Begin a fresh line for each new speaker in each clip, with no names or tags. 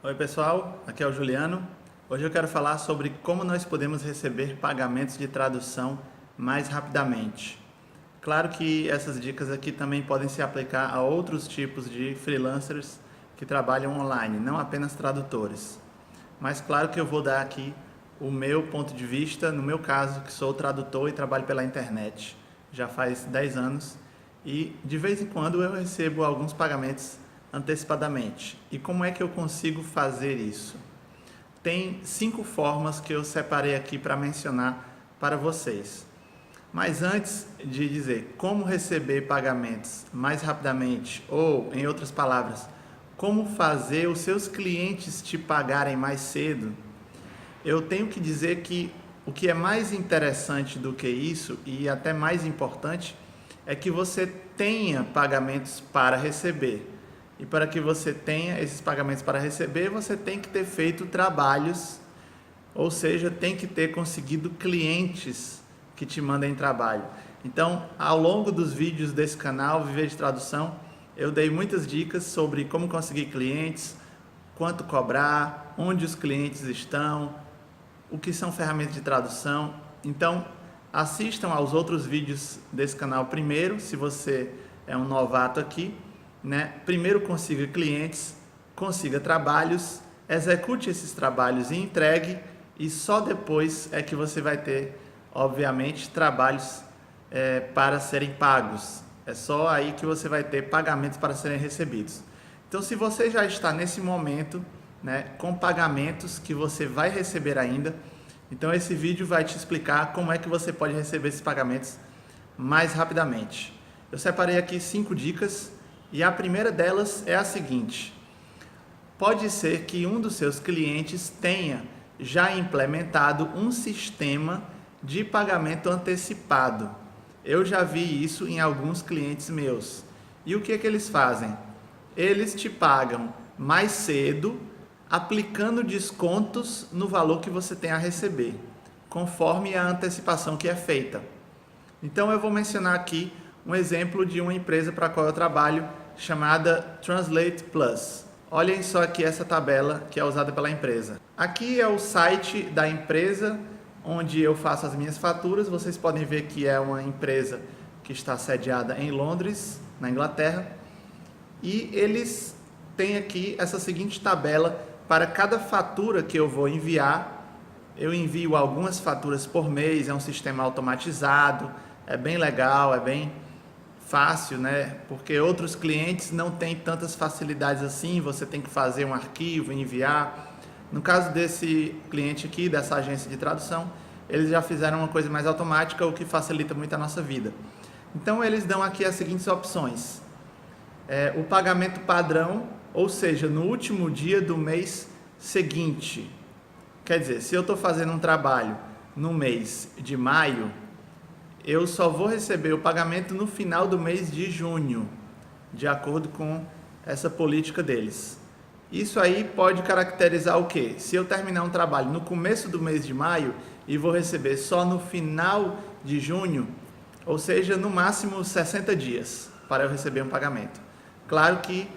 Oi pessoal, aqui é o Juliano. Hoje eu quero falar sobre como nós podemos receber pagamentos de tradução mais rapidamente. Claro que essas dicas aqui também podem se aplicar a outros tipos de freelancers que trabalham online, não apenas tradutores. Mas claro que eu vou dar aqui o meu ponto de vista, no meu caso, que sou tradutor e trabalho pela internet já faz 10 anos e de vez em quando eu recebo alguns pagamentos antecipadamente. E como é que eu consigo fazer isso? Tem 5 formas que eu separei aqui para mencionar para vocês. Mas antes de dizer como receber pagamentos mais rapidamente, ou em outras palavras, como fazer os seus clientes te pagarem mais cedo, eu tenho que dizer que o que é mais interessante do que isso, e até mais importante, é que você tenha pagamentos para receber. E para que você tenha esses pagamentos para receber, você tem que ter feito trabalhos, ou seja, tem que ter conseguido clientes que te mandem trabalho. Então, ao longo dos vídeos desse canal, Viver de Tradução, eu dei muitas dicas sobre como conseguir clientes, quanto cobrar, onde os clientes estão, o que são ferramentas de tradução. Então, assistam aos outros vídeos desse canal primeiro, se você é um novato aqui. Primeiro consiga clientes, consiga trabalhos, execute esses trabalhos e entregue, e só depois é que você vai ter, obviamente, trabalhos para serem pagos. É só aí que você vai ter pagamentos para serem recebidos. Então, se você já está nesse momento, com pagamentos que você vai receber ainda, então esse vídeo vai te explicar como é que você pode receber esses pagamentos mais rapidamente. Eu separei aqui 5 dicas. E a primeira delas é a seguinte: pode ser que um dos seus clientes tenha já implementado um sistema de pagamento antecipado. Eu já vi isso em alguns clientes meus. E o que é que eles fazem? Eles te pagam mais cedo, aplicando descontos no valor que você tem a receber, conforme a antecipação que é feita. Então eu vou mencionar aqui um exemplo de uma empresa para a qual eu trabalho, chamada Translate Plus. Olhem só aqui essa tabela que é usada pela empresa. Aqui é o site da empresa onde eu faço as minhas faturas. Vocês podem ver que é uma empresa que está sediada em Londres, na Inglaterra. E eles têm aqui essa seguinte tabela para cada fatura que eu vou enviar. Eu envio algumas faturas por mês, é um sistema automatizado, é bem legal, é bem fácil, porque outros clientes não têm tantas facilidades assim, você tem que fazer um arquivo, enviar. No caso desse cliente aqui, dessa agência de tradução, eles já fizeram uma coisa mais automática, o que facilita muito a nossa vida. Então eles dão aqui as seguintes opções. O pagamento padrão, ou seja, no último dia do mês seguinte. Quer dizer, se eu estou fazendo um trabalho no mês de maio, eu só vou receber o pagamento no final do mês de junho, de acordo com essa política deles. Isso aí pode caracterizar o quê? Se eu terminar um trabalho no começo do mês de maio e vou receber só no final de junho, ou seja, no máximo 60 dias para eu receber um pagamento. Claro que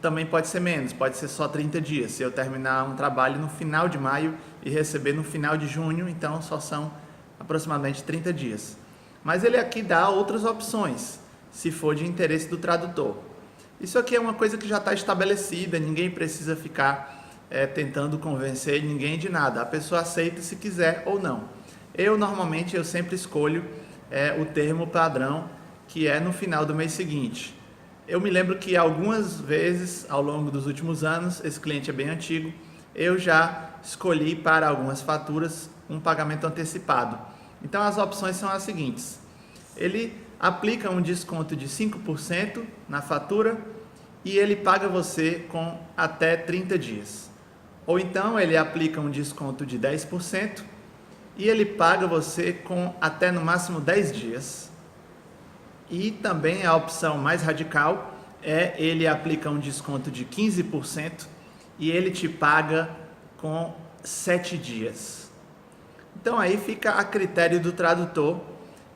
também pode ser menos, pode ser só 30 dias. Se eu terminar um trabalho no final de maio e receber no final de junho, então só são aproximadamente 30 dias. Mas ele aqui dá outras opções, se for de interesse do tradutor. Isso aqui é uma coisa que já está estabelecida, ninguém precisa ficar tentando convencer ninguém de nada. A pessoa aceita se quiser ou não. Normalmente, eu sempre escolho o termo padrão, que é no final do mês seguinte. Eu me lembro que algumas vezes, ao longo dos últimos anos, esse cliente é bem antigo, eu já escolhi para algumas faturas um pagamento antecipado. Então as opções são as seguintes: ele aplica um desconto de 5% na fatura e ele paga você com até 30 dias. Ou então ele aplica um desconto de 10% e ele paga você com até no máximo 10 dias. E também a opção mais radical ele aplica um desconto de 15% e ele te paga com 7 dias. Então aí fica a critério do tradutor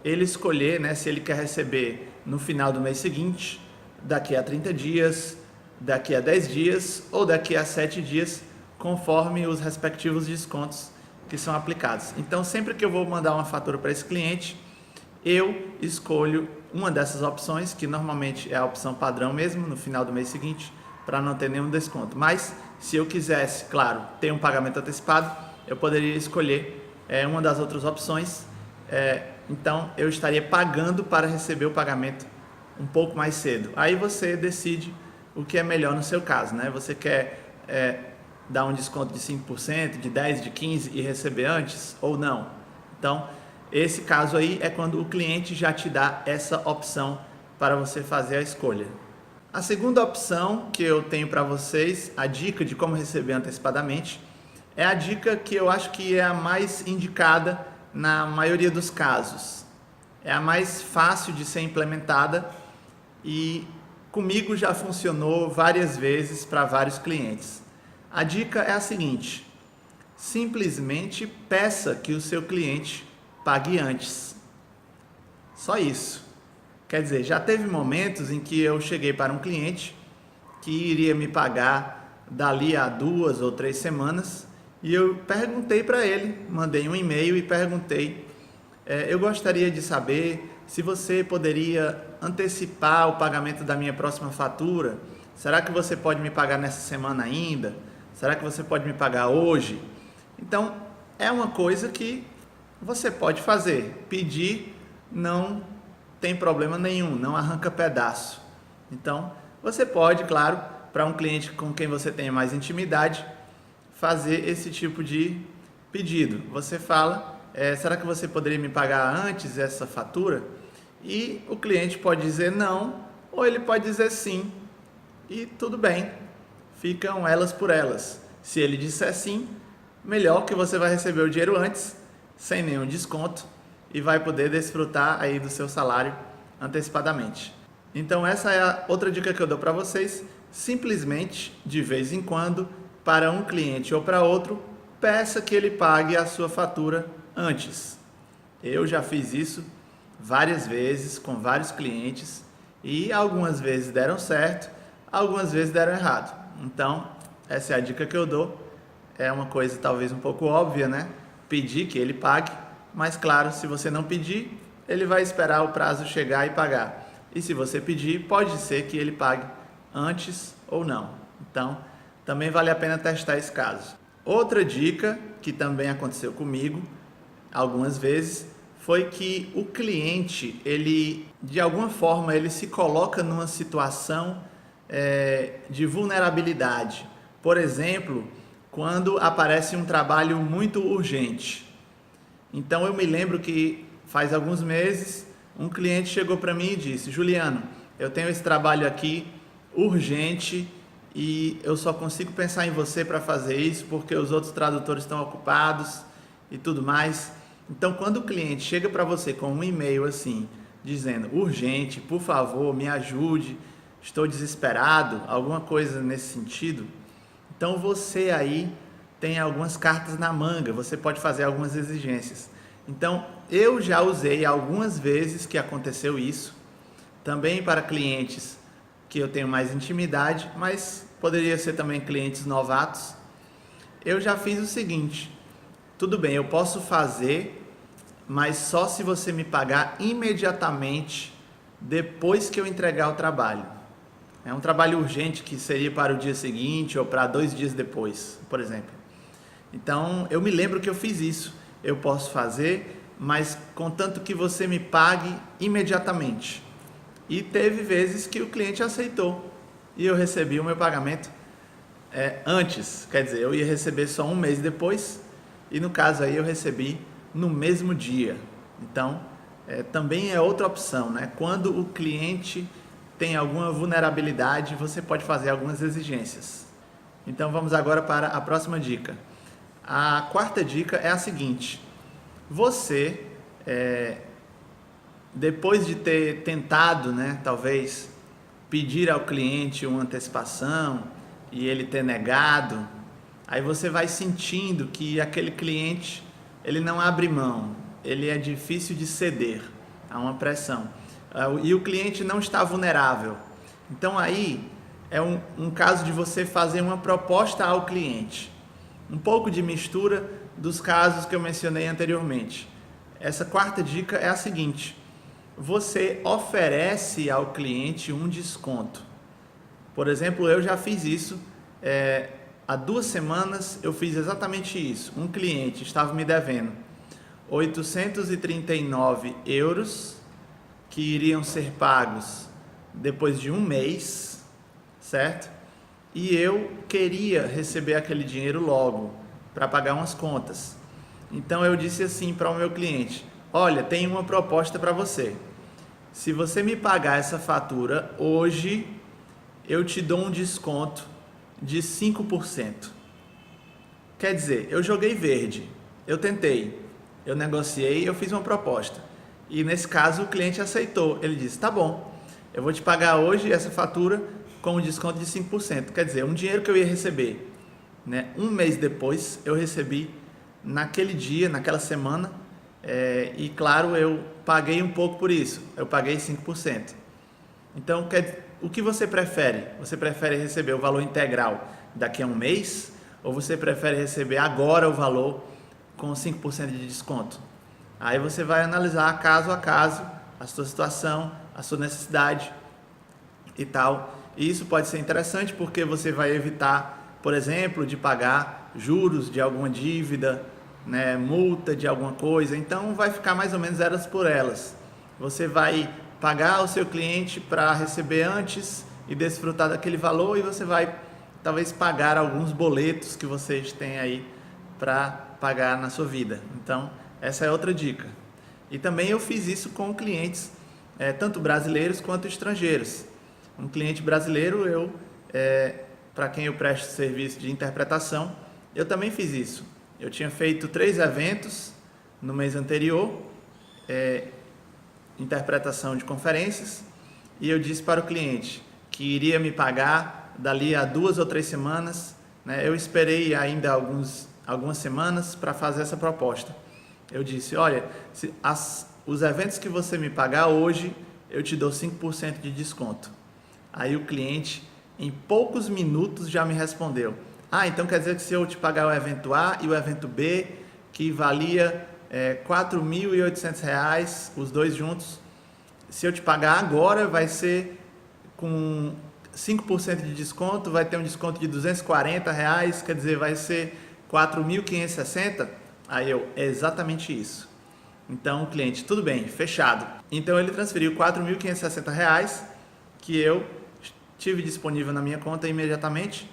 ele escolher, se ele quer receber no final do mês seguinte, daqui a 30 dias, daqui a 10 dias ou daqui a 7 dias, conforme os respectivos descontos que são aplicados. Então, sempre que eu vou mandar uma fatura para esse cliente, eu escolho uma dessas opções, que normalmente é a opção padrão mesmo, no final do mês seguinte, para não ter nenhum desconto. Mas, se eu quisesse, claro, ter um pagamento antecipado, eu poderia escolher uma das outras opções. Então, eu estaria pagando para receber o pagamento um pouco mais cedo. Aí você decide o que é melhor no seu caso, né? Você quer dar um desconto de 5%, de 10%, de 15% e receber antes ou não? Então, esse caso aí é quando o cliente já te dá essa opção para você fazer a escolha. A segunda opção que eu tenho para vocês, a dica de como receber antecipadamente, é a dica que eu acho que é a mais indicada na maioria dos casos. É a mais fácil de ser implementada e comigo já funcionou várias vezes para vários clientes. A dica é a seguinte: simplesmente peça que o seu cliente pague antes. Só isso. Quer dizer, já teve momentos em que eu cheguei para um cliente que iria me pagar dali a 2 ou 3 semanas e eu perguntei para ele, mandei um e-mail e perguntei: eu gostaria de saber se você poderia antecipar o pagamento da minha próxima fatura. Será que você pode me pagar nessa semana ainda? Será que você pode me pagar hoje? Então, é uma coisa que você pode fazer. Pedir não tem problema nenhum, não arranca pedaço. Então, você pode, claro, para um cliente com quem você tenha mais intimidade, fazer esse tipo de pedido. Você fala: será que você poderia me pagar antes essa fatura? E o cliente pode dizer não, ou ele pode dizer sim, e tudo bem, ficam elas por elas. Se ele disser sim, melhor, que você vai receber o dinheiro antes, sem nenhum desconto, e vai poder desfrutar aí do seu salário antecipadamente. Então essa é a outra dica que eu dou para vocês: simplesmente, de vez em quando, para um cliente ou para outro, peça que ele pague a sua fatura antes. Eu já fiz isso várias vezes com vários clientes e algumas vezes deram certo, algumas vezes deram errado. Então, essa é a dica que eu dou. É uma coisa talvez um pouco óbvia, né? Pedir que ele pague, mas claro, se você não pedir, ele vai esperar o prazo chegar e pagar. E se você pedir, pode ser que ele pague antes ou não. Então, também vale a pena testar esse caso. Outra dica que também aconteceu comigo algumas vezes foi que o cliente, ele de alguma forma ele se coloca numa situação de vulnerabilidade. Por exemplo, quando aparece um trabalho muito urgente. Então eu me lembro que faz alguns meses um cliente chegou para mim e disse: Juliano, eu tenho esse trabalho aqui urgente e eu só consigo pensar em você para fazer isso porque os outros tradutores estão ocupados e tudo mais. Então, quando o cliente chega para você com um e-mail assim, dizendo: urgente, por favor, me ajude, estou desesperado, alguma coisa nesse sentido, então você aí tem algumas cartas na manga, você pode fazer algumas exigências. Então, eu já usei algumas vezes que aconteceu isso, também para clientes que eu tenho mais intimidade, mas poderia ser também clientes novatos. Eu já fiz o seguinte: tudo bem, eu posso fazer, mas só se você me pagar imediatamente depois que eu entregar o trabalho. É um trabalho urgente que seria para o dia seguinte ou para 2 dias depois, por exemplo. Então, eu me lembro que eu fiz isso. Eu posso fazer, mas contanto que você me pague imediatamente. E teve vezes que o cliente aceitou e eu recebi o meu pagamento antes. Quer dizer, eu ia receber só um mês depois e no caso aí eu recebi no mesmo dia. Então, também é outra opção, né? Quando o cliente tem alguma vulnerabilidade, você pode fazer algumas exigências. Então vamos agora para a próxima dica. A quarta dica é a seguinte: você, depois de ter tentado, né, talvez pedir ao cliente uma antecipação e ele ter negado, aí você vai sentindo que aquele cliente, ele não abre mão, ele é difícil de ceder, há uma pressão. E o cliente não está vulnerável. Então aí é um caso de você fazer uma proposta ao cliente. Um pouco de mistura dos casos que eu mencionei anteriormente. Essa quarta dica é a seguinte: você oferece ao cliente um desconto. Por exemplo, eu já fiz isso. Há 2 semanas eu fiz exatamente isso. Um cliente estava me devendo 839 euros que iriam ser pagos depois de 1 mês, certo? E eu queria receber aquele dinheiro logo para pagar umas contas. Então eu disse assim para o meu cliente: olha, tem uma proposta para você. Se você me pagar essa fatura hoje, eu te dou um desconto de 5%. Quer dizer, eu joguei verde, eu tentei, eu negociei, eu fiz uma proposta. E nesse caso o cliente aceitou. Ele disse: tá bom, eu vou te pagar hoje essa fatura com um desconto de 5%. Quer dizer, um dinheiro que eu ia receber, né, 1 mês depois, eu recebi naquele dia, naquela semana, e claro, eu paguei um pouco por isso, eu paguei 5%. Então, o que você prefere? Você prefere receber o valor integral daqui a 1 mês, ou você prefere receber agora o valor com 5% de desconto? Aí você vai analisar caso a caso a sua situação, a sua necessidade e tal. E isso pode ser interessante porque você vai evitar, por exemplo, de pagar juros de alguma dívida, né, multa de alguma coisa. Então vai ficar mais ou menos elas por elas. Você vai pagar ao seu cliente para receber antes e desfrutar daquele valor, e você vai talvez pagar alguns boletos que vocês têm aí para pagar na sua vida. Então essa é outra dica. E também eu fiz isso com clientes, tanto brasileiros quanto estrangeiros. Um cliente brasileiro, para quem eu presto serviço de interpretação, eu também fiz isso. Eu tinha feito 3 eventos no mês anterior, interpretação de conferências, e eu disse para o cliente que iria me pagar dali a 2 ou 3 semanas, né? Eu esperei ainda algumas semanas para fazer essa proposta. Eu disse: olha, os eventos que você me pagar hoje, eu te dou 5% de desconto. Aí o cliente, em poucos minutos, já me respondeu: ah, então quer dizer que se eu te pagar o evento A e o evento B, que valia R$4.800, os dois juntos, se eu te pagar agora, vai ser com 5% de desconto, vai ter um desconto de R$240, quer dizer, vai ser 4.560. Aí é exatamente isso. Então o cliente: tudo bem, fechado. Então ele transferiu R$4.560, que eu tive disponível na minha conta imediatamente,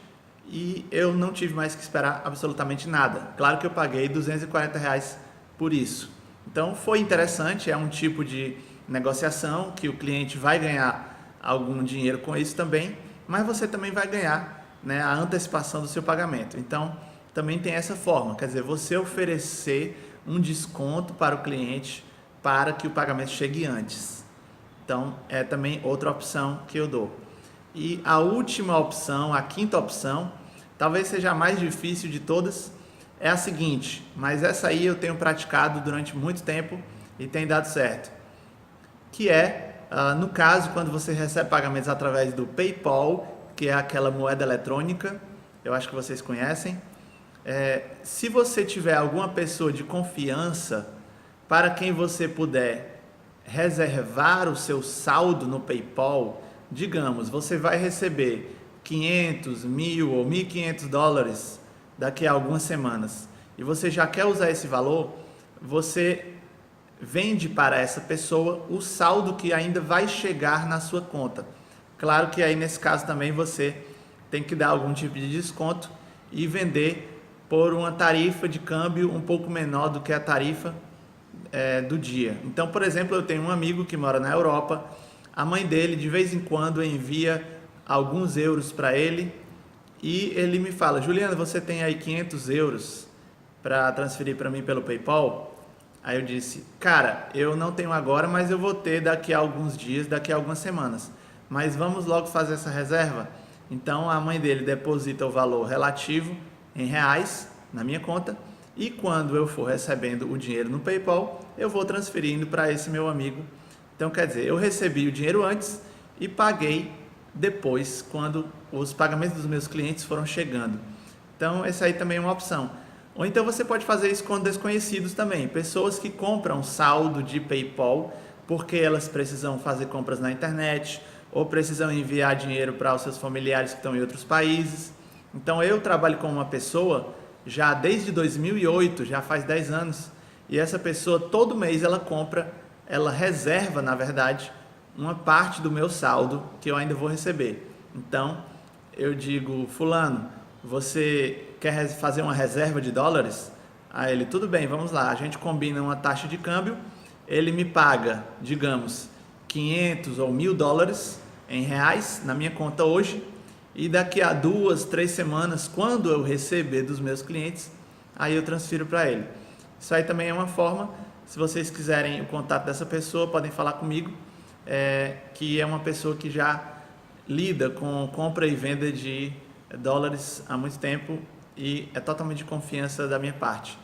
e eu não tive mais que esperar absolutamente nada. Claro que eu paguei R$240 por isso. Então foi interessante, é um tipo de negociação que o cliente vai ganhar algum dinheiro com isso também, mas você também vai ganhar, né, a antecipação do seu pagamento. Então também tem essa forma, quer dizer, você oferecer um desconto para o cliente para que o pagamento chegue antes. Então é também outra opção que eu dou. E a última opção, a quinta opção, talvez seja a mais difícil de todas, é a seguinte, mas essa aí eu tenho praticado durante muito tempo e tem dado certo, que no caso, quando você recebe pagamentos através do PayPal, que é aquela moeda eletrônica, eu acho que vocês conhecem. Se você tiver alguma pessoa de confiança para quem você puder reservar o seu saldo no PayPal, digamos, você vai receber 500, 1.000 ou 1.500 dólares daqui a algumas semanas e você já quer usar esse valor, você vende para essa pessoa o saldo que ainda vai chegar na sua conta. Claro que aí nesse caso também você tem que dar algum tipo de desconto e vender por uma tarifa de câmbio um pouco menor do que a tarifa do dia. Então, por exemplo, eu tenho um amigo que mora na Europa, a mãe dele de vez em quando envia alguns euros para ele e ele me fala: Juliana, você tem aí 500 euros para transferir para mim pelo PayPal? Aí eu disse: cara, eu não tenho agora, mas eu vou ter daqui a alguns dias, daqui a algumas semanas, mas vamos logo fazer essa reserva? Então a mãe dele deposita o valor relativo em reais na minha conta, e quando eu for recebendo o dinheiro no PayPal, eu vou transferindo para esse meu amigo. Então quer dizer, eu recebi o dinheiro antes e paguei depois, quando os pagamentos dos meus clientes foram chegando. Então, essa aí também é uma opção. Ou então você pode fazer isso com desconhecidos também, pessoas que compram saldo de PayPal porque elas precisam fazer compras na internet ou precisam enviar dinheiro para os seus familiares que estão em outros países. Então eu trabalho com uma pessoa já desde 2008, já faz 10 anos, e essa pessoa todo mês ela compra, ela reserva, na verdade, uma parte do meu saldo que eu ainda vou receber. Então eu digo: fulano, você quer fazer uma reserva de dólares? Aí ele: tudo bem, vamos lá. A gente combina uma taxa de câmbio, ele me paga, digamos, 500 ou 1.000 dólares em reais na minha conta hoje, e daqui a 2, 3 semanas, quando eu receber dos meus clientes, aí eu transfiro para ele. Isso aí também é uma forma. Se vocês quiserem o contato dessa pessoa, podem falar comigo, que é uma pessoa que já lida com compra e venda de dólares há muito tempo e é totalmente de confiança da minha parte.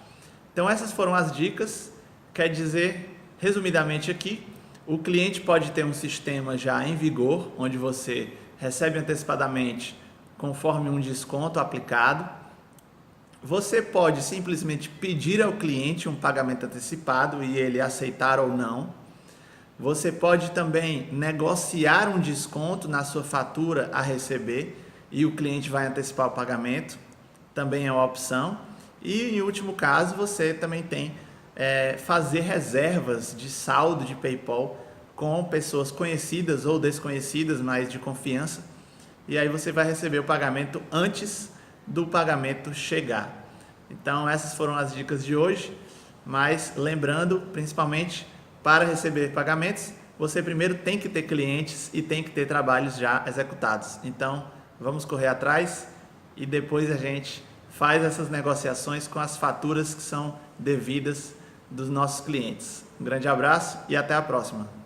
Então essas foram as dicas. Quer dizer, resumidamente aqui, o cliente pode ter um sistema já em vigor, onde você recebe antecipadamente conforme um desconto aplicado. Você pode simplesmente pedir ao cliente um pagamento antecipado e ele aceitar ou não. Você pode também negociar um desconto na sua fatura a receber e o cliente vai antecipar o pagamento, também é uma opção. E em último caso, você também tem fazer reservas de saldo de PayPal com pessoas conhecidas ou desconhecidas, mas de confiança, e aí você vai receber o pagamento antes do pagamento chegar. Então essas foram as dicas de hoje, mas lembrando, principalmente para receber pagamentos, você primeiro tem que ter clientes e tem que ter trabalhos já executados. Então vamos correr atrás e depois a gente faz essas negociações com as faturas que são devidas dos nossos clientes. Um grande abraço e até a próxima.